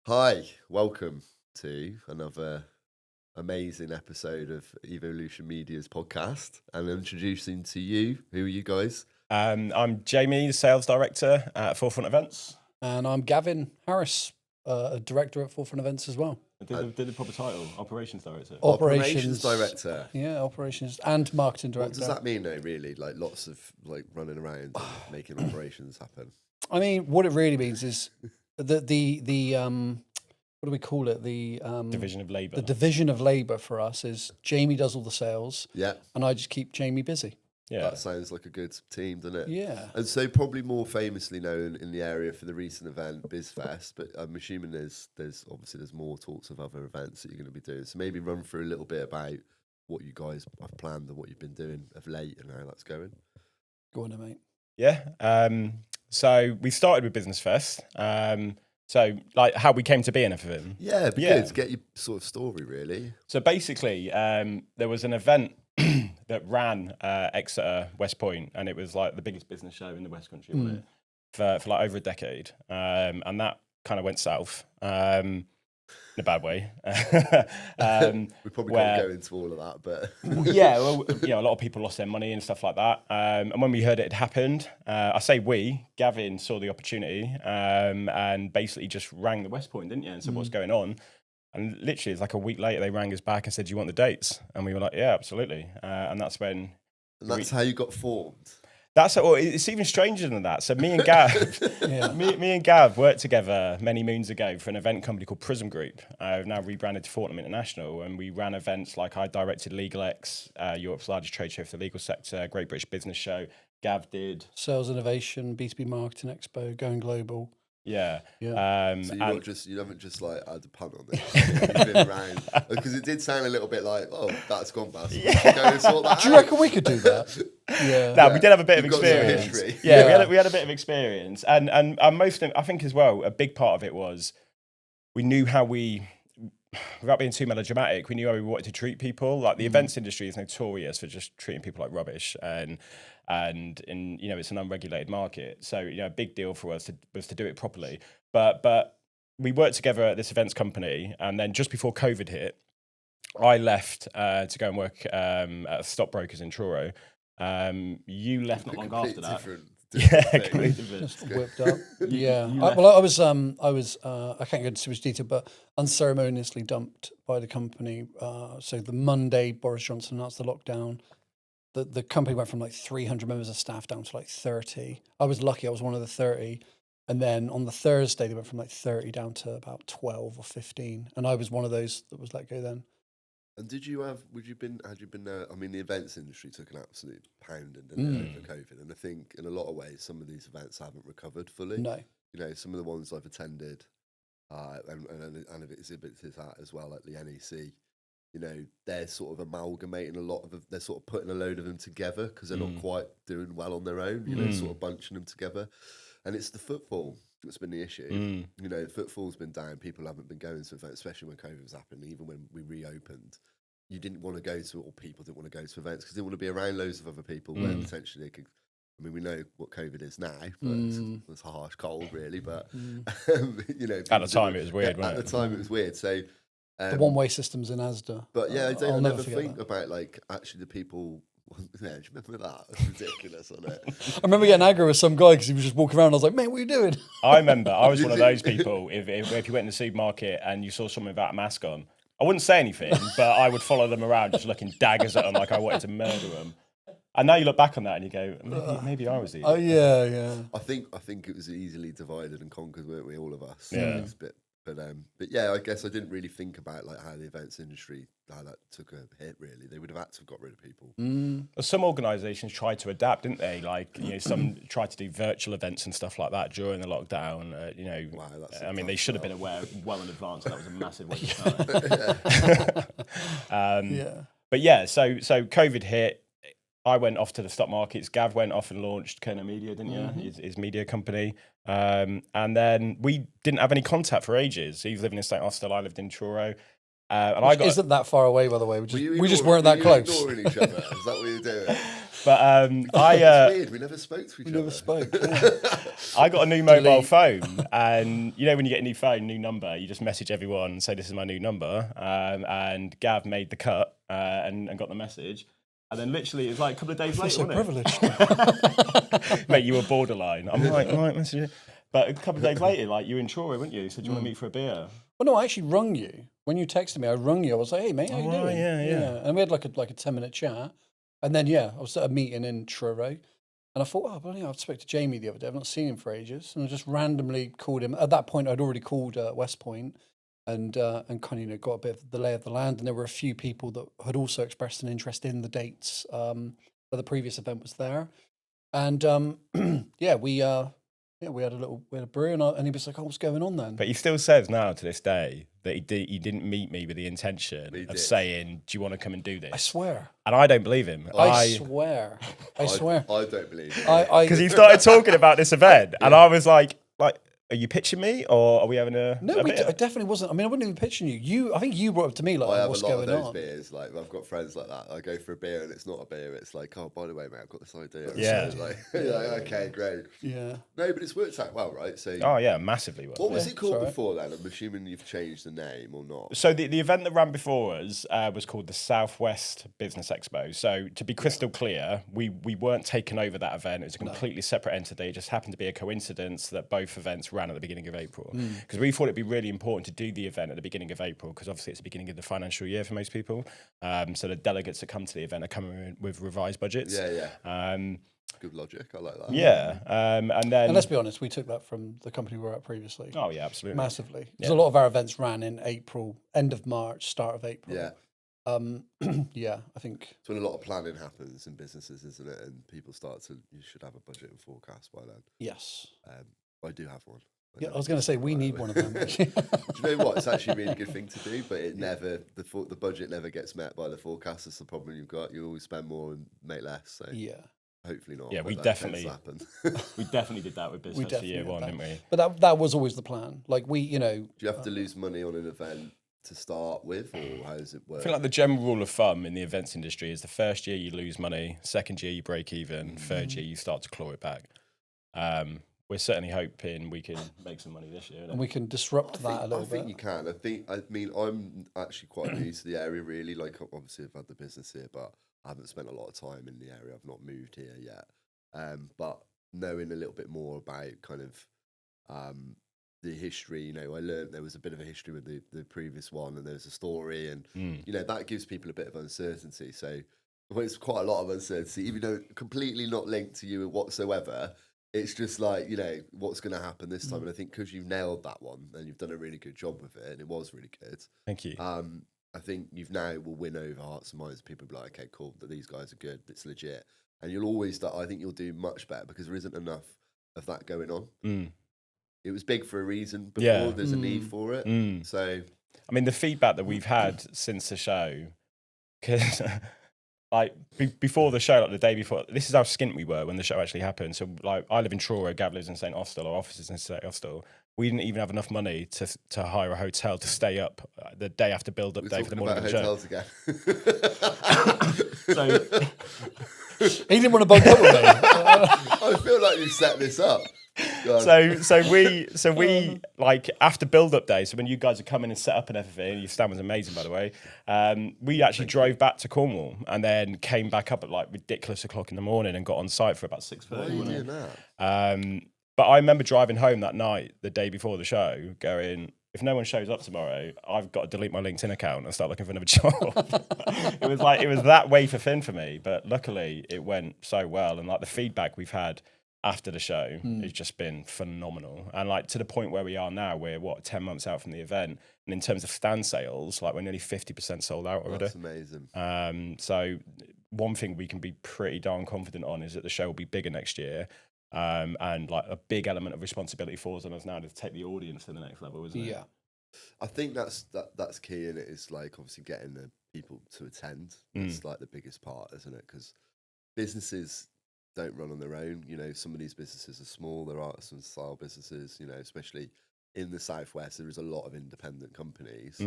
Hi, welcome to another amazing episode of Evolution Media's podcast. And introducing to you, who are you guys? I'm Jamie, the sales director at Forefront Events. And I'm Gavin Harris, a director at Forefront Events as well. Did the proper title, operations director. Operations director. Yeah, operations and marketing director. What does that mean though, really? Like lots of running around and making operations happen. I mean, what it really means is the what do we call it? The Division of labour. The division of labour for us is Jamie does all the sales. Yeah. And I just keep Jamie busy. Yeah. That sounds like a good team, doesn't it? Yeah. And so probably more famously known in the area for the recent event, BizFest, but I'm assuming there's more talks of other events that you're going to be doing. So maybe run through a little bit about what you guys have planned and what you've been doing of late and how that's going. Go on then, mate. Yeah. So we started with Business Fest. So like how we came to be in everything. Yeah, it'd be good to get your sort of story, really. So basically, there was an event that ran Exeter West Point, and it was like the biggest business show in the West Country, wasn't it? For like over a decade. And that kind of went south. In a bad way. We probably can't go into all of that, but yeah, well, a lot of people lost their money and stuff like that. And when we heard it had happened, I say Gavin saw the opportunity and basically just rang the West Point, didn't you? And said, what's going on? And literally, it's like a week later, they rang us back and said, do you want the dates? And we were like, yeah, absolutely. And that's when... And that's how you got formed? It's even stranger than that. So me and Gav, me and Gav worked together many moons ago for an event company called Prism Group. I've now rebranded to Fortnum International, and we ran events like I directed LegalX, Europe's largest trade show for the legal sector, Great British Business Show. Gav did Sales Innovation, B2B Marketing Expo, Going Global. Yeah. So you haven't just like had a punt on this. You've been around because it did sound a little bit like, oh, that's gone past. Yeah. Go and sort that Do you reckon we could do that? Yeah. No, we did have a bit of You've got experience. some history. Yeah, we had a bit of experience, and most of, I think as well, a big part of it was we knew how we, without being too melodramatic, we knew how we wanted to treat people. Like the events industry is notorious for just treating people like rubbish, and it's an unregulated market. So a big deal for us was to do it properly. But we worked together at this events company, and then just before COVID hit, I left to go and work at stockbrokers in Truro. You left not long after that. Completely different. Just whipped up. Yeah. I was I can't go into too much detail, but unceremoniously dumped by the company. So the Monday Boris Johnson announced the lockdown, the company went from like 300 members of staff down to like 30. I was lucky; I was one of the 30. And then on the Thursday, they went from like 30 down to about 12 or 15, and I was one of those that was let go then. And had you been I mean, the events industry took an absolute pounding over COVID, and I think in a lot of ways some of these events haven't recovered fully. No. Some of the ones I've attended and have exhibited at as well, like the NEC, they're sort of amalgamating they're sort of putting a load of them together because they're not quite doing well on their own, sort of bunching them together. And it's the footfall that's been the issue. The footfall's been down. People haven't been going to events, especially when COVID was happening. Even when we reopened, you didn't want to go to, or people didn't want to go to events because they didn't want to be around loads of other people where potentially they could. I mean, we know what COVID is now, but it's a harsh cold, really. But at the time it was weird. At the time it was weird. So the one-way systems in Asda. But yeah, I never think about like actually the people. Yeah, do you remember that? It was ridiculous, wasn't it? I remember getting aggro with some guy because he was just walking around. I was like, mate, what are you doing? I remember I was one of those people. If you went in the supermarket and you saw someone without a mask on, I wouldn't say anything, but I would follow them around, just looking daggers at them like I wanted to murder them. And now you look back on that and you go, maybe I was the. Oh yeah. I think it was easily divided and conquered, weren't we? All of us. Yeah. But yeah, I guess I didn't really think about like how the events industry how that took a hit. Really, they would have had to have got rid of people. Well, some organisations tried to adapt, didn't they? Like some tried to do virtual events and stuff like that during the lockdown. Wow, I mean, they should have been aware well in advance. That was a massive waste of time. But yeah, so COVID hit. I went off to the stock markets. Gav went off and launched Kerno Media, didn't you? His media company. And then we didn't have any contact for ages. He was living in St Austell. I lived in Truro. Isn't that far away, by the way. We just weren't that close. Ignoring each other. Is that what you're doing? But It's weird. We never spoke to each other. Never spoke. Yeah. I got a new mobile phone, and you know when you get a new phone, new number, you just message everyone and say this is my new number. And Gav made the cut and got the message. And then literally, it was like a couple of days later, so wasn't privileged. Mate, you were borderline. I'm like, message you. But a couple of days later, like you were in Troy, weren't you? So do you want to meet for a beer? Well, no, I actually rung you. When you texted me, I rung you. I was like, hey, mate, how you doing? Yeah. And we had like a 10-minute chat. And then, I was at a meeting in Truro. And I thought, oh, well, I spoke to Jamie the other day. I've not seen him for ages. And I just randomly called him. At that point, I'd already called West Point and kind of got a bit of the lay of the land. And there were a few people that had also expressed an interest in the dates where the previous event was there. And we had a brew, and he was like, "Oh, what's going on then?" But he still says now to this day that he didn't meet me with the intention of saying, "Do you want to come and do this?" I swear. And I don't believe him. I swear. I swear. I don't believe it. Because he started talking about this event, and I was like, are you pitching me, or are we having a? No, I definitely wasn't. I mean, I wasn't even pitching you. I think you brought up to me like, I have "What's a lot going of those on?" beers. Like I've got friends like that. I go for a beer and it's not a beer. It's like, oh, by the way, mate, I've got this idea. Yeah. So like, okay, great. Yeah. No, but it's worked out well, right? So. Oh yeah, massively well. What was it called before then? I'm assuming you've changed the name or not. So the event that ran before us was called the Southwest Business Expo. So to be crystal clear, we weren't taking over that event. It was a completely separate entity. It just happened to be a coincidence that both events ran at the beginning of April. Because we thought it'd be really important to do the event at the beginning of April, because obviously it's the beginning of the financial year for most people. So the delegates that come to the event are coming in with revised budgets. Yeah. Good logic. I like that. Yeah. And let's be honest, we took that from the company we were at previously. Oh yeah, absolutely. Massively. Because a lot of our events ran in April, end of March, start of April. Yeah. I think it's when a lot of planning happens in businesses, isn't it? And people you should have a budget and forecast by then. Yes. I do have one. I was going to say we need one of them. Do you know what? It's actually a really good thing to do, but it never the budget never gets met by the forecast. That's the problem you've got. You always spend more and make less. So hopefully not. Yeah, we definitely did that with business for year one, didn't we? But that was always the plan. Like do you have to lose money on an event to start with, or how does it work? I feel like the general rule of thumb in the events industry is the first year you lose money, second year you break even, third year you start to claw it back. We're certainly hoping we can make some money this year. And we can disrupt that a little bit. I think you can. I'm actually quite new to the area, really. Like, obviously, I've had the business here, but I haven't spent a lot of time in the area. I've not moved here yet. But knowing a little bit more about kind of the history, I learned there was a bit of a history with the previous one, and there's a story, and, that gives people a bit of uncertainty. So, it's quite a lot of uncertainty, even though completely not linked to you whatsoever. It's just like, what's going to happen this time. And I think because you've nailed that one and you've done a really good job with it, and it was really good. Thank you. I think you've now will win over hearts and minds. People will be like, okay, cool, that these guys are good. It's legit. And you'll always, I think you'll do much better because there isn't enough of that going on. It was big for a reason before. Yeah. There's a need for it. So, I mean, the feedback that we've had since the show, because... Like before the show, like the day before, this is how skint we were when the show actually happened. So like I live in Truro, Gav lives in St Austell, our office is in St Austell. We didn't even have enough money to hire a hotel to stay up the day after build-up day for the morning of the show. Again. So he didn't want to bug up with me. I feel like you set this up. So we like after build-up day. So when you guys are coming and set up and everything, your stand was amazing, by the way. We actually drove back to Cornwall and then came back up at like ridiculous o'clock in the morning and got on site for about 6:30. Why are you doing that? But I remember driving home that night, the day before the show, going, if no one shows up tomorrow, I've got to delete my LinkedIn account and start looking for another job. It was that wafer thin for me, but luckily it went so well, and like the feedback we've had after the show has just been phenomenal, and like to the point where we are now, we're 10 months out from the event, and in terms of stand sales, like we're nearly 50% sold out already. That's amazing. So one thing we can be pretty darn confident on is that the show will be bigger next year. And like a big element of responsibility falls on us now to take the audience to the next level, isn't it? Yeah, I think that's key in it. Is like obviously getting the people to attend. That's like the biggest part, isn't it? Because businesses don't run on their own. Some of these businesses are small. They're artisan style businesses. Especially in the Southwest, there is a lot of independent companies.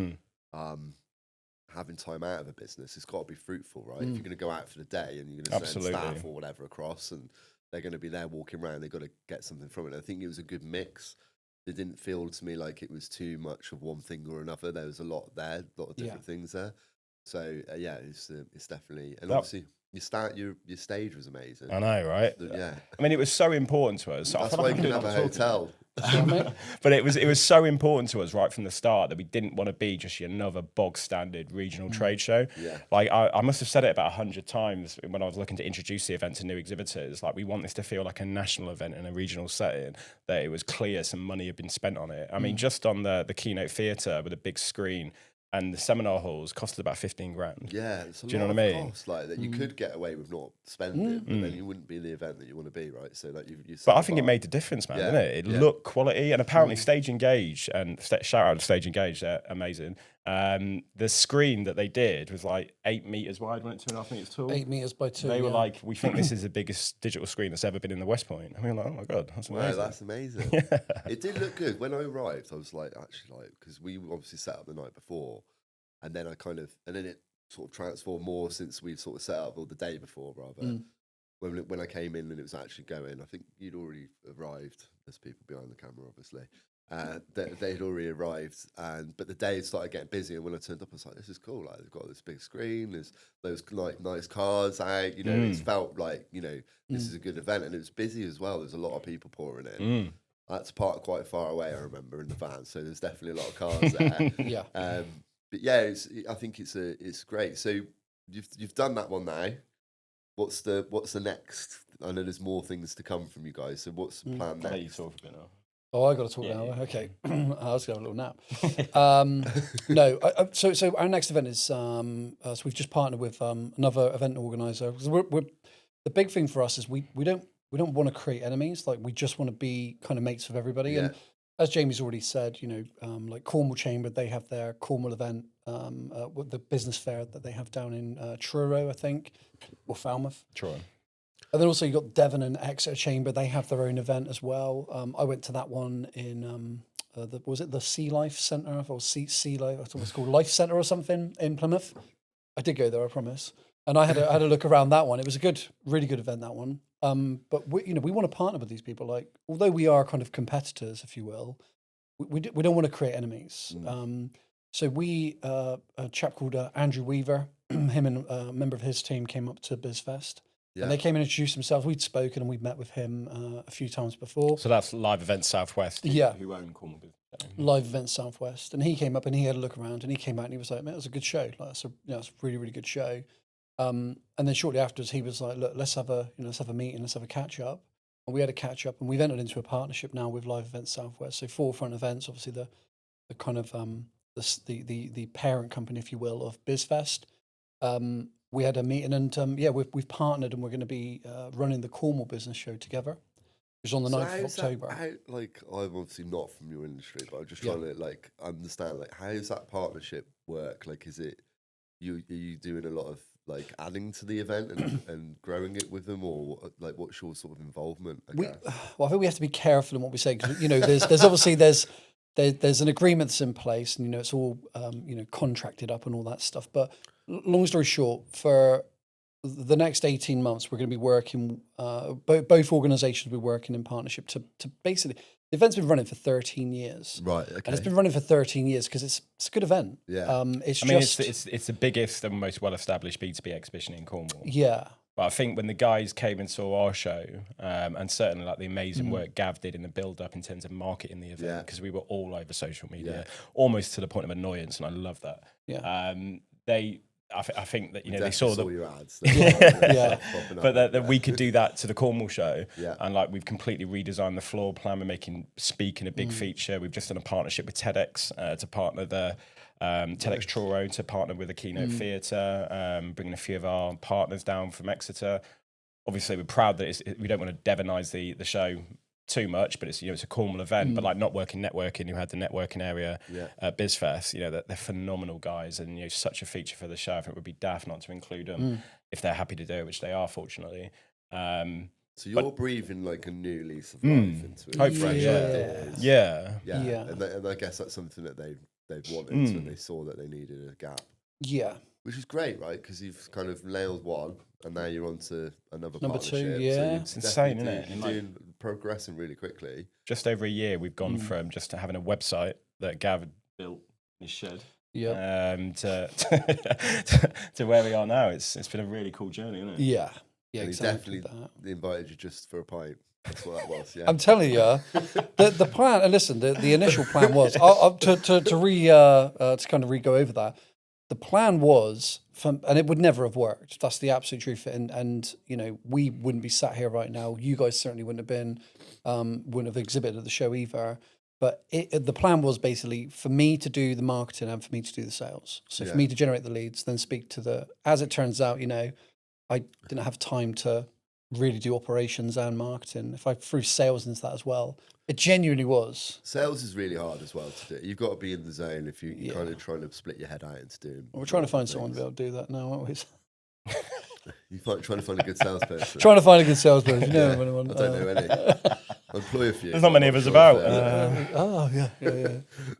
having time out of a business, it's got to be fruitful, right? If you're going to go out for the day and you're going to send Absolutely. staff or whatever across, and they're going to be there walking around, they've got to get something from it. I think it was a good mix. It didn't feel to me like it was too much of one thing or another. There was a lot there, a lot of different things there. So yeah, it's definitely, and obviously your stage was amazing. I know, right? Yeah, I mean, it was so important to us. that's why you can have a hotel. But it was so important to us right from the start that we didn't want to be just another bog standard regional trade show. Yeah. Like I must have said it about 100 times when I was looking to introduce the event to new exhibitors. Like we want this to feel like a national event in a regional setting, that it was clear some money had been spent on it. I mean, just on the keynote theatre with a big screen, and the seminar halls costed about 15 grand. Yeah, it's a Do you lot know what I of mean? costs, like that you could get away with not spending, but then you wouldn't be the event that you want to be, right? So like you But I think it made the difference, man, didn't it? It looked quality, and apparently Stage Engage, and shout out to Stage Engage, they're amazing. The screen that they did was like 8 meters wide, wasn't it? 2.5 meters tall. 8 meters by 2. They were like, we think this is the biggest digital screen that's ever been in the West Point. And we were like, oh my God, that's amazing. Wow, that's amazing. It did look good. When I arrived, I was like, actually, like, because we obviously set up the night before, and then and then it sort of transformed more since we sort of set up, or the day before, rather. When I came in and it was actually going, I think you'd already arrived. There's people behind the camera, obviously. They'd already arrived, but the day started getting busy. And when I turned up, I was like, "This is cool! Like, they've got this big screen. There's those like nice cars out. You know, it felt like this is a good event, and it was busy as well. There's a lot of people pouring in. That's parked quite far away, I remember, in the van. So there's definitely a lot of cars there. Yeah. But yeah, I think it's great. So you've done that one now. What's the next? I know there's more things to come from you guys. So what's the plan Let you next? talk a bit now. Oh, I got to talk now. Yeah. Okay, I was going to have a little nap. No, so our next event is so we've just partnered with another event organizer. We're the big thing for us is we don't want to create enemies. Like we just want to be kind of mates with everybody. Yeah. And as Jamie's already said, like Cornwall Chamber, they have their Cornwall event, with the business fair that they have down in Truro, I think, or Falmouth. Truro. And then also you've got Devon and Exeter Chamber. They have their own event as well. I went to that one in, was it the Sea Life Centre or Sea Life? I thought it was called Life Centre or something in Plymouth. I did go there, I promise. And I had a look around that one. It was a really good event, that one. But we want to partner with these people. Like, although we are kind of competitors, if you will, we don't want to create enemies. So a chap called Andrew Weaver, him and a member of his team came up to BizFest. Yeah. And they came and introduced themselves. We'd spoken and we'd met with him a few times before. So that's Live Events Southwest. Who own Cornwall Business. Live Events Southwest. And he came up and he had a look around and he came out and he was like, "Man, it was a good show. Like, it's a really, really good show." And then shortly afterwards, he was like, "Look, let's have a meeting, let's have a catch up." And we had a catch up, and we've entered into a partnership now with Live Events Southwest. So Forefront Events, obviously the kind of the parent company, if you will, of BizFest. We had a meeting, and we've partnered, and we're going to be running the Cornwall Business Show together, which is on the 9th of October. I'm obviously not from your industry, but I'm just trying to understand how does that partnership work? Like, is it are you doing a lot of like adding to the event and growing it with them, or like what's your sort of involvement? I think we have to be careful in what we say, because there's obviously there's an agreement that's in place, and it's all contracted up and all that stuff. But long story short, for the next 18 months, we're going to be working. Both organisations will be working in partnership to basically. The event's been running for 13 years. Right, okay. And it's been running for 13 years because it's a good event. Yeah. It's the biggest and most well-established B2B exhibition in Cornwall. Yeah. But I think when the guys came and saw our show, and certainly like the amazing work Gav did in the build-up in terms of marketing the event, because we were all over social media, almost to the point of annoyance, and I love that. Yeah. I think that they saw your ads. But that we could do that to the Cornwall show, and like we've completely redesigned the floor plan. We're making speaking a big feature. We've just done a partnership with TEDx to partner TEDx Truro to partner with a keynote theatre, bringing a few of our partners down from Exeter. Obviously, we're proud that we don't want to Devonise the show too much, but it's it's a Cornwall event. But like networking, who had the networking area at BizFest, they're phenomenal guys, and such a feature for the show. I think it would be daft not to include them if they're happy to do it, which they are, fortunately. So you're breathing like a new lease of life into it. Hopefully, yeah. And I guess that's something that they've wanted, and they saw that they needed a gap. Yeah. Which is great, right? Because you've kind of nailed one, and now you're on to another Number two, partnership. yeah. So It's insane, isn't it? You're doing progressing really quickly. Just over a year, we've gone from just having a website that Gavin built in his shed, to where we are now. It's been a really cool journey, isn't it? Yeah. Yeah, And exactly. he definitely invited you just for a pint. That's what that was. Yeah. I'm telling you, the plan. And listen, the initial plan was to kind of re-go over that. The plan was, and it would never have worked. That's the absolute truth. And we wouldn't be sat here right now. You guys certainly wouldn't have been, wouldn't have exhibited at the show either. But the plan was basically for me to do the marketing and for me to do the sales. So for me to generate the leads, then speak to as it turns out, I didn't have time to really do operations and marketing. If I threw sales into that as well, it genuinely was. Sales is really hard as well to do. You've got to be in the zone if you're kind of trying to split your head out into doing. We're trying to find someone to be able to do that now, aren't we? You're trying to find a good salesperson. Trying to find a good salesperson. You know anyone? I don't know any. I'll employ a few. There's not many of us about. Yeah.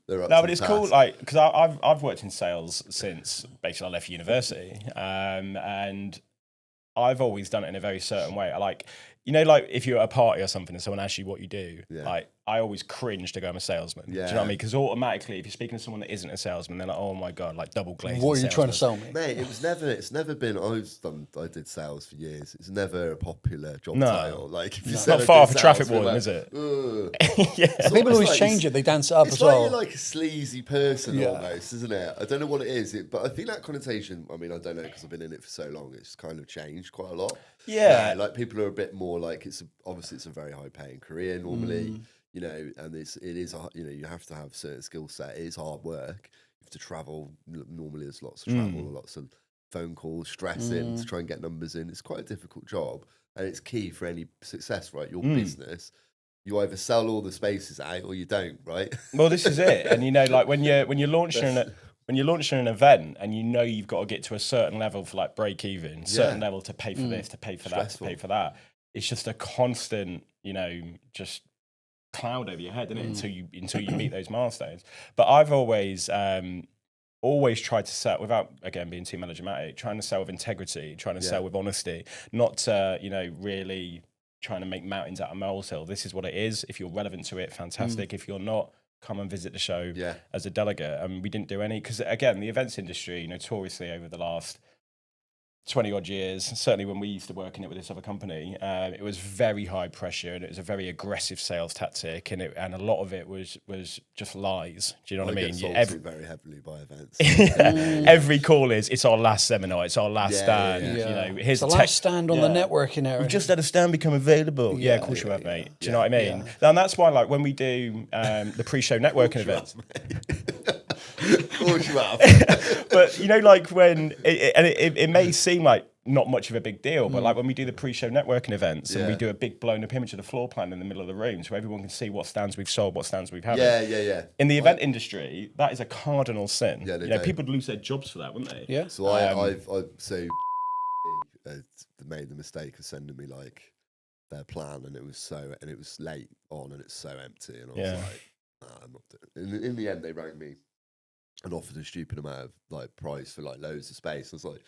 No, but it's cool, like, because I've worked in sales since basically I left university, and I've always done it in a very certain way. I like, like if you're at a party or something and someone asks you what you do, like I always cringe to go, I'm a salesman. Do you know what I mean? Because automatically, if you're speaking to someone that isn't a salesman, they're like, oh my God, like double glazed. What are you trying to sell me? Mate, it's never been, I did sales for years. It's never a popular job title. Like, if you it's not far off a traffic warden, is it? People always change it. They dance it up as well. It's like you're like a sleazy person almost, isn't it? I don't know what it is, but I think that connotation, I mean, I don't know because I've been in it for so long, it's kind of changed quite a lot. Yeah. Like people are a bit more like, obviously it's a very high paying career normally. And it is, you have to have a certain skill set. It is hard work. You have to travel. Normally, there's lots of travel, lots of phone calls, stressing to try and get numbers in. It's quite a difficult job, and it's key for any success, right? Your business, you either sell all the spaces out or you don't, right? Well, this is it. And like when you're launching an event, and you've got to get to a certain level for like break even, certain level to pay for this, to pay for that, to pay for that. It's just a constant, just cloud over your head, isn't it? Until you meet those milestones. But I've always tried to sell without, again, being too melodramatic, trying to sell with integrity, trying to sell with honesty, not really trying to make mountains out of molehill. This is what it is. If you're relevant to it, fantastic. If you're not, come and visit the show as a delegate. And we didn't do any, because again, the events industry notoriously over the last 20 odd years, certainly when we used to work in it with this other company, it was very high pressure and it was a very aggressive sales tactic, and a lot of it was just lies. Do you know what I mean? Get sold to very heavily by events. Every call it's our last seminar, it's our last stand. Here's the last stand on the networking area. We've just had a stand become available. Of course you have, mate. Do you know what I mean? And that's why, like, when we do the pre-show networking events. Of course you have. But like when it may seem like not much of a big deal, but like when we do the pre-show networking events and we do a big blown up image of the floor plan in the middle of the room so everyone can see what stands we've sold, what stands we've had. In the event industry, that is a cardinal sin. People would lose their jobs for that, wouldn't they? Yeah. So I've made the mistake of sending me like their plan, and it was late on and it's so empty, and I was like, nah, I'm not doing it. In the end, they rang me and offered a stupid amount of like price for like loads of space. I was like,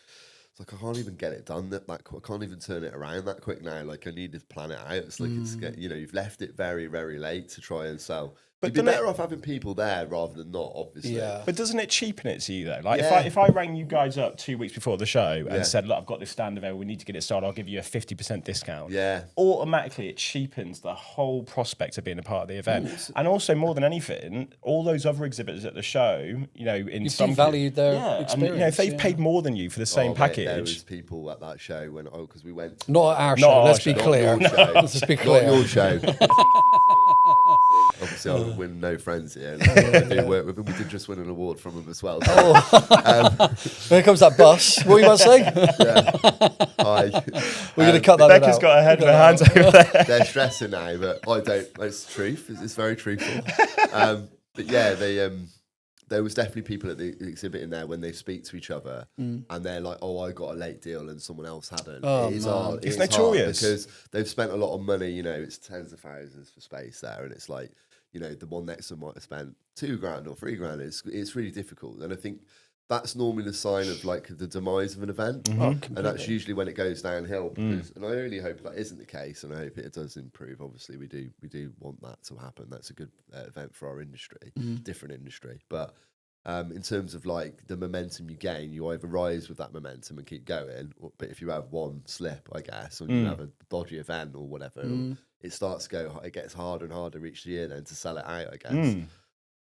I can't even get it done that quick. I can't even turn it around that quick now. Like I need to plan it out. It's like you've left it very, very late to try and sell. But you'd be better off having people there rather than not, obviously. Yeah. But doesn't it cheapen it to you though? Like if I rang you guys up 2 weeks before the show and said, look, I've got this stand available, we need to get it started, I'll give you a 50% discount. Yeah. Automatically it cheapens the whole prospect of being a part of the event. And also more than anything, all those other exhibitors at the show, in some devalued their experience. And if they've paid more than you for the same package. There was people at that show because we went to not at our show, let's be clear. Let's be clear. Not your show. Obviously, I would win no friends here. I do work with them. We did just win an award from them as well. So. Here comes that bus. What are you about to say? We're going to cut that out. Becca's got her head in her hands over there. They're stressing now, but I don't. It's the truth. It's very truthful. But yeah, there was definitely people at the exhibit in there when they speak to each other and they're like, oh, I got a late deal and someone else hadn't. Oh, it's hard. It's notorious. Because they've spent a lot of money, it's tens of thousands for space there. And it's like, the one next to them might have spent $2,000 or $3,000. It's really difficult. And I think that's normally the sign of like the demise of an event, Mm-hmm. and that's usually when it goes downhill. Because, and I only hope that isn't the case, and I hope it does improve. Obviously, we do want that to happen. That's a good event for our industry, different industry. But in terms of like the momentum you gain, you either rise with that momentum and keep going, but if you have one slip, I guess, or you have a dodgy event or whatever, it starts to go. It gets harder and harder each year then to sell it out, I guess.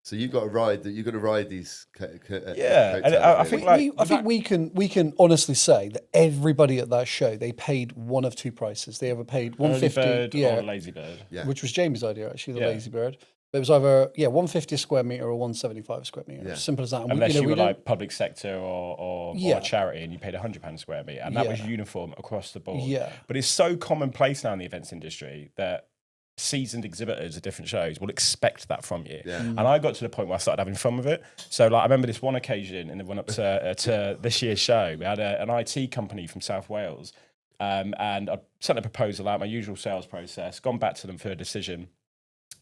So you've got to ride that. You've got to ride these. And I think we can honestly say that everybody at that show, they paid one of two prices. They ever paid $150, or Lazy Bird, which was Jamie's idea actually, the Lazy Bird. But it was either $150 a square meter or $175 a square meter. Simple as that. And unless you were like public sector or a charity, and you paid £100 a square meter, and that was uniform across the board. But it's so commonplace now in the events industry that seasoned exhibitors at different shows will expect that from you. And I got to the point where I started having fun with it. So like I remember this one occasion in the run up to this year's show, we had an IT company from South Wales, and I sent a proposal out, my usual sales process, gone back to them for a decision.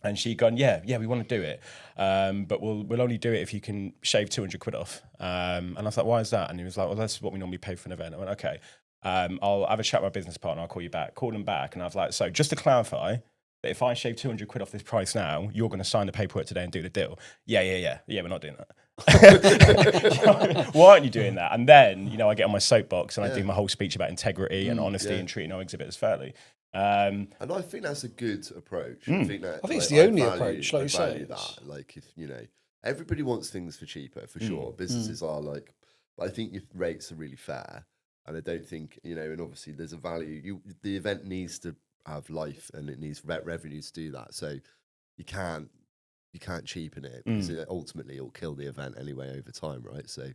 And she'd gone, yeah, we want to do it, but we'll only do it if you can shave 200 quid off. And I was like, why is that? And he was like, well, that's what we normally pay for an event. I went, okay, I'll have a chat with my business partner, I'll call you back. Called them back, and I was like, so just to clarify, that if I shave 200 quid off this price now, you're going to sign the paperwork today and do the deal. Yeah, we're not doing that. Why aren't you doing that? And then, I get on my soapbox and I do my whole speech about integrity and honesty and treating our exhibitors fairly. And I think that's a good approach. I think it's the only approach, like you say. That. Like, if everybody wants things for cheaper, for sure. Businesses are like, but I think your rates are really fair. And I don't think, and obviously there's a value. The event needs to have life and it needs revenue to do that. So you can't cheapen it because ultimately it'll kill the event anyway over time, right? So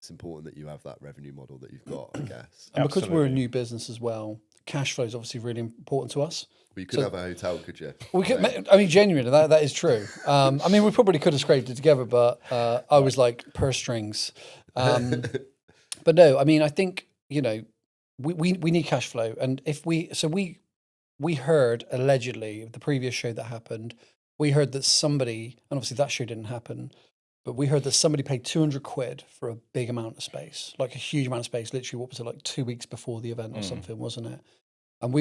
it's important that you have that revenue model that you've got, I guess. And because we're a new business as well, cash flow is obviously really important to us. Well, you could have a hotel, could you? We could. I mean, genuinely, that is true. We probably could have scraped it together, but I was like purse strings. But no, I think we need cash flow, and if we heard allegedly the previous show that happened, we heard that somebody, and obviously that show didn't happen, but we heard that somebody paid 200 quid for a big amount of space, like a huge amount of space. Literally, what was it, like 2 weeks before the event or something, wasn't it? And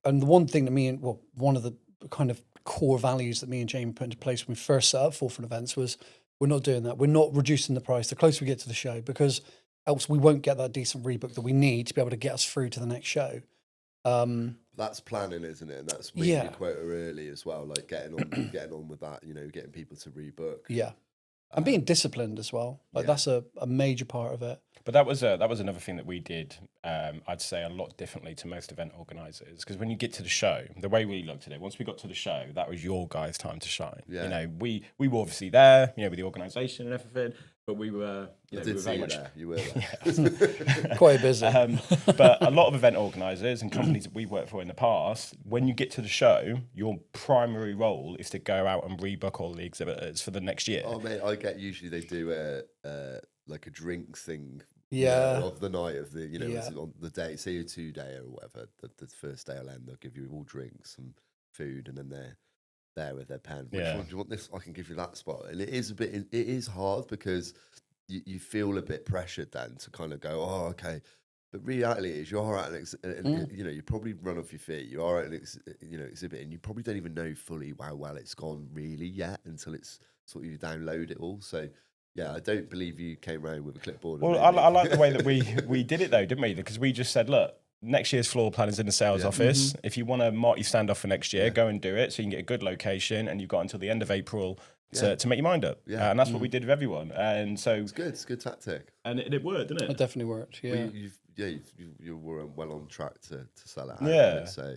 and the one thing that one of the kind of core values that me and Jamie put into place when we first set up Forefront Events was, we're not doing that. We're not reducing the price the closer we get to the show, because else we won't get that decent rebook that we need to be able to get us through to the next show. That's planning, isn't it? And that's meeting your quota early as well, like getting on with that, getting people to rebook. Yeah. And being disciplined as well. That's a major part of it. But that was another thing that we did, I'd say, a lot differently to most event organisers. Because when you get to the show, the way we looked at it, once we got to the show, that was your guys' time to shine. Yeah. We were obviously there, with the organisation and everything, but we were, I did see you there. You were there. Quite busy. But a lot of event organisers and companies that we worked for in the past, when you get to the show, your primary role is to go out and rebook all the exhibitors for the next year. Oh, mate, usually they do like a drinks thing. Of the night of the, on the day, say your 2-day or whatever, the first day will end, they'll give you all drinks and food, and then they're there with their pen. Which one do you want this? I can give you that spot. And it is hard because you feel a bit pressured then to kind of go, oh, okay. But reality is you are at you probably run off your feet. You are at an exhibit, and you probably don't even know fully how well it's gone really yet until it's sort of you download it all. So yeah, I don't believe you came around with a clipboard. Well, I like the way that we did it though, didn't we? Because we just said, look, next year's floor plan is in the sales office. If you want to mark your stand off for next year, go and do it so you can get a good location, and you've got until the end of April to make your mind up. Yeah. And that's what we did with everyone. And so it's good. It's a good tactic. And it worked, didn't it? It definitely worked. Yeah. Well, you were well on track to sell it out. Yeah. So.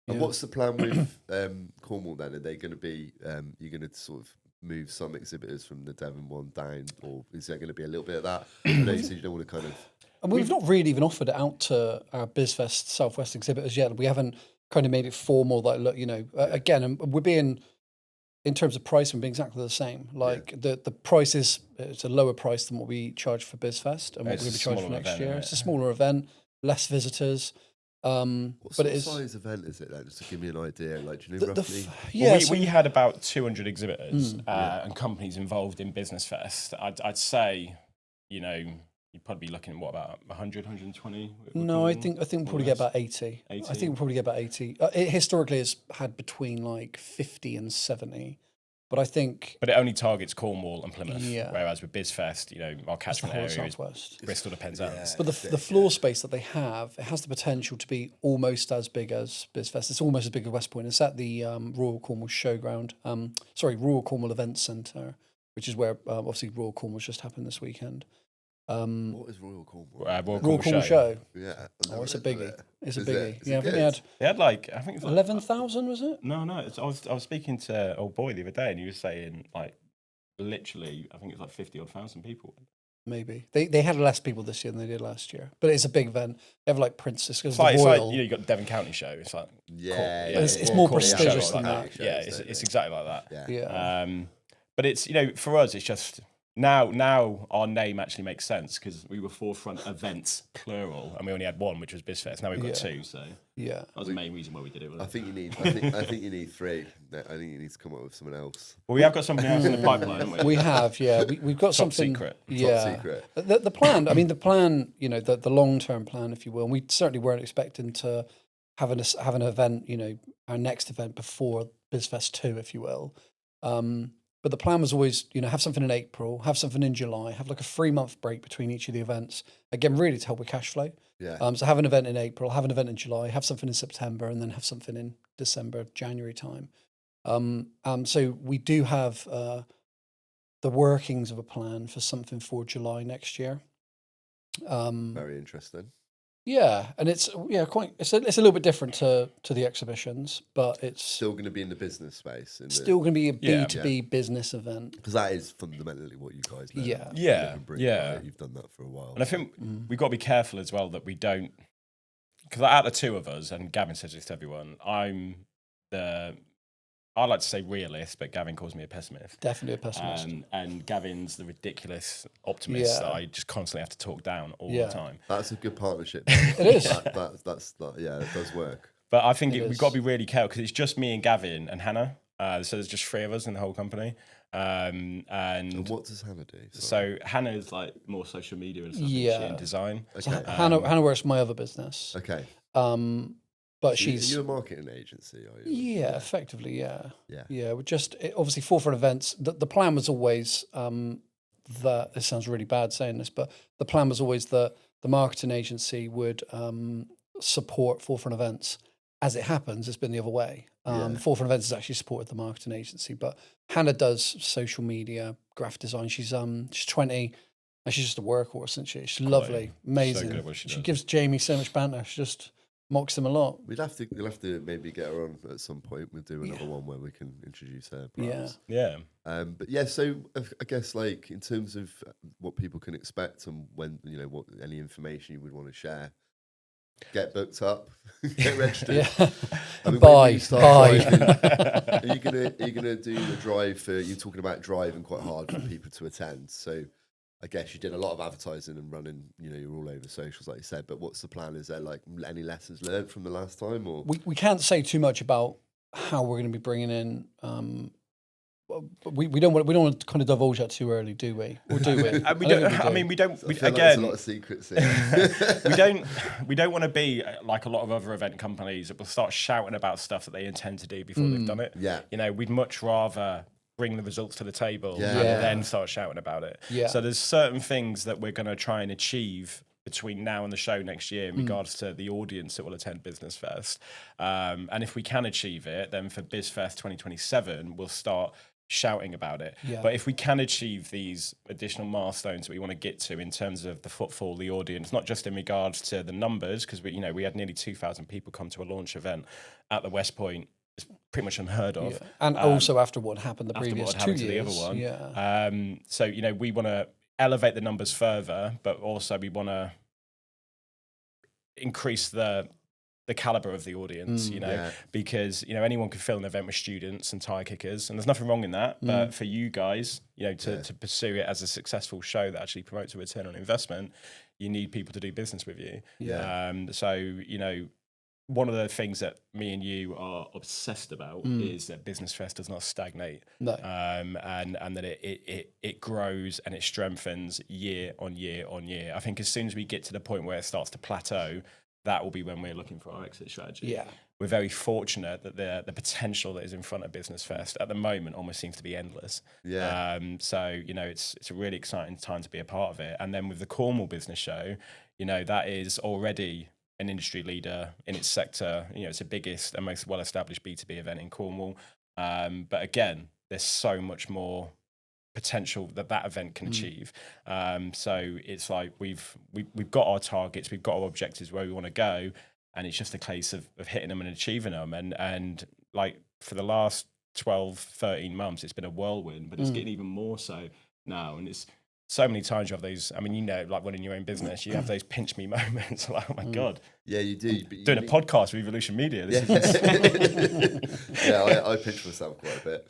And what's the plan with Cornwall then? Are they going to be, you're going to sort of move some exhibitors from the Devon one down, or is there going to be a little bit of that? I know you said you don't want to kind of... And we've not really even offered it out to our BizFest Southwest exhibitors yet. We haven't kind of made it formal, like, look, again, and we're being, in terms of price, we're being exactly the same. Like, the price it's a lower price than what we charge for BizFest and what we're going to be charging for next year. It's a smaller event, less visitors. What sort of size event is it then? Just to give me an idea, like, do you know roughly? We had about 200 exhibitors and companies involved in Business Fest. I'd say you know, you'd probably be looking at what, about 100, 120? No, I think we'll probably get about 80. 80. I think we'll probably get about 80. It historically has had between like 50 and 70, but I think. But it only targets Cornwall and Plymouth. Yeah. Whereas with BizFest, you know, our catchment whole area is Southwest. Bristol to Penzance. But the floor space that they have, it has the potential to be almost as big as BizFest. It's almost as big as West Point. It's at the Royal Cornwall Showground. Royal Cornwall Events Centre, which is where obviously Royal Cornwall's just happened this weekend. What is Royal Cornwall? Royal Cornwall Show. Yeah. Oh, it's a biggie. It's a Is biggie. it? Yeah, I think They had like, I think it's like 11,000, was it? No, I was speaking to old boy the other day, and he was saying like, literally, I think it's like 50 odd thousand people. Maybe they had less people this year than they did last year, but it's a big event. They have like Princess, because It's like, Royal. you know, you got the Devon County show. It's like It's more prestigious than that. Yeah, it's exactly like that. Yeah. But it's, you know, for us, it's just now our name actually makes sense because we were Forefront Events plural, and we only had one, which was BizFest. Now we've got two, so yeah, that was the main reason why we did it. I think you need. I think you need three. I think you need to come up with someone else. Well, we have got something else in the pipeline, haven't we? we have. Yeah, we've got Top something. secret. Yeah, Top secret. The plan. I mean, the plan. You know, the long term plan, if you will. And we certainly weren't expecting to have an event. You know, our next event before BizFest 2, if you will. But the plan was always, you know, have something in April, have something in July, have like a 3-month break between each of the events. Again, really to help with cash flow. Yeah. So have an event in April, have an event in July, have something in September, and then have something in December, January time. So we do have the workings of a plan for something for July next year. Very interesting. Yeah, and it's it's a little bit different to the exhibitions, but it's Still going to be in the business space. still going to be a B2B business event. Because that is fundamentally what you guys know. Yeah. Yeah, Bring, yeah. right? You've done that for a while. And I think we've got to be careful as well that we don't, because out of the two of us, and Gavin says this to everyone, I like to say realist, but Gavin calls me a pessimist. Definitely a pessimist. And Gavin's the ridiculous optimist that I just constantly have to talk down all the time. That's a good partnership. It is. It does work. But I think we've got to be really careful because it's just me and Gavin and Hannah. So there's just 3 of us in the whole company. And what does Hannah do? So Hannah is like more social media and stuff and design. Okay. So Hannah works for my other business. Okay. But So she's you're a marketing agency, are you? yeah, effectively, yeah. We're just obviously Forefront Events. The plan was always that this sounds really bad saying this, but the plan was always that the marketing agency would support Forefront Events. As it happens, it's been the other way. Forefront Events has actually supported the marketing agency, but Hannah does social media, graphic design. She's 20, and she's just a workhorse, isn't she? She's lovely, amazing. So good at what she does. gives Jamie so much banter. She just mocks him a lot. We'll have to maybe get her on at some point. We'll do another one where we can introduce her. Perhaps. Yeah. But yeah, so I guess like in terms of what people can expect and when what any information you would want to share, get booked up, get registered. I mean, when Bye. you start driving, are you gonna do the drive for? You're talking about driving quite hard for people to attend. So I guess you did a lot of advertising and running. You're all over socials, like you said. But what's the plan? Is there like any lessons learned from the last time, or we can't say too much about how we're going to be bringing in. We don't want to kind of divulge that too early, do we? Or do we? We don't. I mean, we don't. I feel like there's a lot of secrets here. We don't want to be like a lot of other event companies that will start shouting about stuff that they intend to do before they've done it. Yeah. We'd much rather bring the results to the table and then start shouting about it. Yeah. So there's certain things that we're going to try and achieve between now and the show next year in regards to the audience that will attend Business Fest. And if we can achieve it, then for BizFest 2027, we'll start shouting about it. Yeah. But if we can achieve these additional milestones that we want to get to in terms of the footfall, the audience, not just in regards to the numbers, because we had nearly 2,000 people come to a launch event at the West Point. It's pretty much unheard of. Yeah. And also after what happened the previous 2 years. To the other one. Yeah. So, we want to elevate the numbers further, but also we want to increase the caliber of the audience, because, anyone could fill an event with students and tire kickers, and there's nothing wrong in that. But for you guys, to pursue it as a successful show that actually promotes a return on investment, you need people to do business with you. Yeah. So, one of the things that me and you are obsessed about is that Business Fest does not stagnate. No. And that it grows and it strengthens year on year on year. I think as soon as we get to the point where it starts to plateau, that will be when we're looking for our exit strategy. Yeah. We're very fortunate that the potential that is in front of Business Fest at the moment almost seems to be endless. Yeah. So, you know, it's a really exciting time to be a part of it. And then with the Cornwall Business Show, you know, that is already an industry leader in its sector. You know, it's the biggest and most well-established B2B event in Cornwall. But again, there's so much more potential that event can achieve. So it's like we've got our targets, we've got our objectives where we want to go, and it's just a case of hitting them and achieving them. And like for the last 12, 13 months, it's been a whirlwind, but it's getting even more so now. And it's so many times you have those, I mean, you know, like when in your own business, you have those pinch me moments, like, oh my God. Yeah, you do. But doing a podcast with Evolution Media. This is yeah, I pinch myself quite a bit.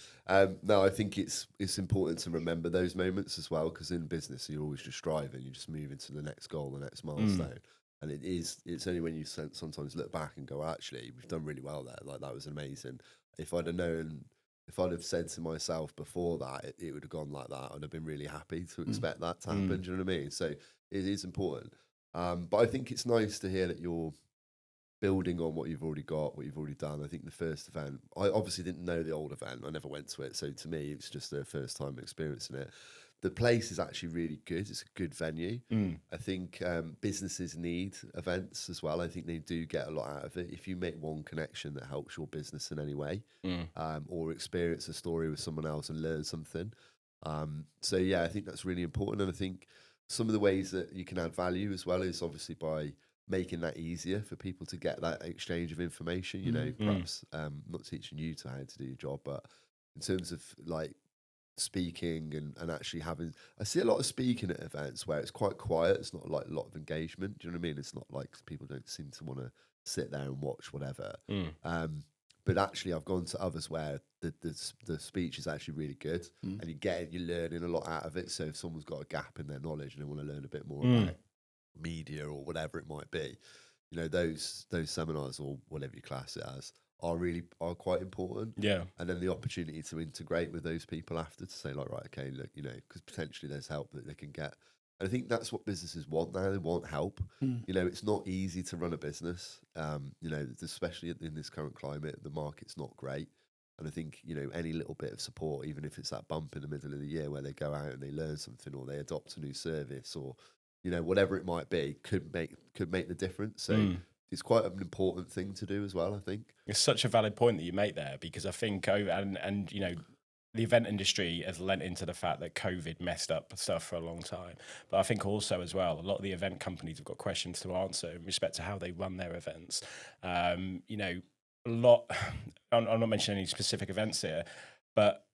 No, I think it's important to remember those moments as well, because in business, you're always just striving, you're just moving to the next goal, the next milestone. And it's only when you sometimes look back and go, actually, we've done really well there. Like, that was amazing. If I'd have said to myself before that, it would have gone like that, I'd have been really happy to expect that to happen. Do you know what I mean? So it is important. But I think it's nice to hear that you're building on what you've already got, what you've already done. I think the first event, I obviously didn't know the old event. I never went to it. So to me, it's just their first time experiencing it. The place is actually really good. It's a good venue. I think businesses need events as well. I think they do get a lot out of it. If you make one connection that helps your business in any way, or experience a story with someone else and learn something. So yeah, I think that's really important. And I think some of the ways that you can add value as well is obviously by making that easier for people to get that exchange of information. You know, perhaps not teaching you to how to do your job, but in terms of like speaking and actually having, I see a lot of speaking at events where it's quite quiet. It's not like a lot of engagement. Do you know what I mean? It's not like people don't seem to want to sit there and watch whatever. But actually, I've gone to others where the speech is actually really good, and you're learning a lot out of it. So if someone's got a gap in their knowledge and they want to learn a bit more about media or whatever it might be, you know, those seminars or whatever you class it as are quite important. Yeah. And then the opportunity to integrate with those people after, to say like, right, okay, look, you know, because potentially there's help that they can get. And I think that's what businesses want now. They want help. You know, it's not easy to run a business. You know, especially in this current climate, the market's not great. And I think, you know, any little bit of support, even if it's that bump in the middle of the year where they go out and they learn something or they adopt a new service or, you know, whatever it might be, could make the difference. So it's quite an important thing to do as well, I think. It's such a valid point that you make there, because I think and you know, the event industry has lent into the fact that COVID messed up stuff for a long time. But I think also as well, a lot of the event companies have got questions to answer in respect to how they run their events. You know, I'm not mentioning any specific events here, but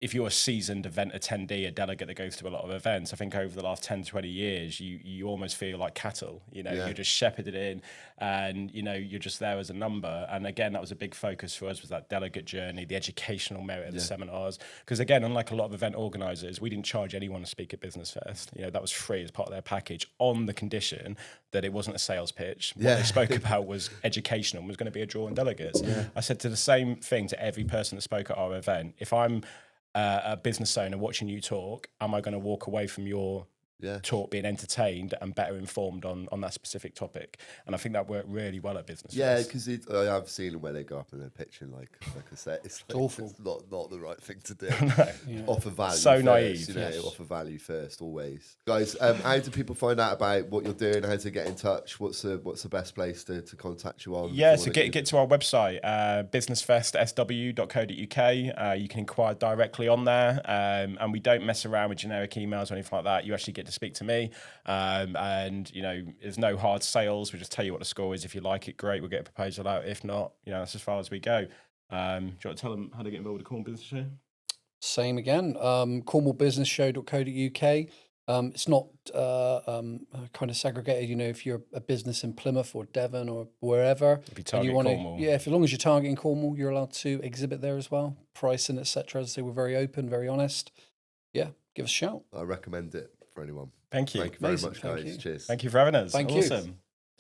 if you're a seasoned event attendee, a delegate that goes to a lot of events, I think over the last 10, 20 years, you almost feel like cattle. You know, you're just shepherded in and, you know, you're just there as a number. And again, that was a big focus for us, was that delegate journey, the educational merit of the seminars. Because again, unlike a lot of event organisers, we didn't charge anyone to speak at Business Fest. You know, that was free as part of their package, on the condition that it wasn't a sales pitch. What they spoke about was educational and was going to be a draw on delegates. I said to the same thing to every person that spoke at our event. If I'm a business owner watching you talk, am I going to walk away from your talk being entertained and better informed on that specific topic? And I think that worked really well at Business Fest. Because I've seen them where they go up and they're pitching like I said, it's awful. It's not the right thing to do. No. Offer value So first, naive, you know, yes. offer value first always. Guys, how do people find out about what you're doing, how to get in touch? What's the best place to contact you on? Yeah, so get to our website, businessfestsw.co.uk. You can inquire directly on there, and we don't mess around with generic emails or anything like that. You actually get to speak to me, and you know, there's no hard sales. We just tell you what the score is. If you like it, great, we'll get a proposal out. If not, you know, that's as far as we go. Do you want to tell them how to get involved with the Cornwall Business Show? Same again, cornwallbusinessshow.co.uk. It's not kind of segregated, you know, if you're a business in Plymouth or Devon or wherever. If you target Cornwall. As long as you're targeting Cornwall, you're allowed to exhibit there as well. Pricing, etc. As I say, we're very open, very honest. Yeah, give us a shout. I recommend it for anyone. Thank you. Thank you very Amazing. much, guys. Thank you. Cheers. Thank you for having us. Thank you. Awesome.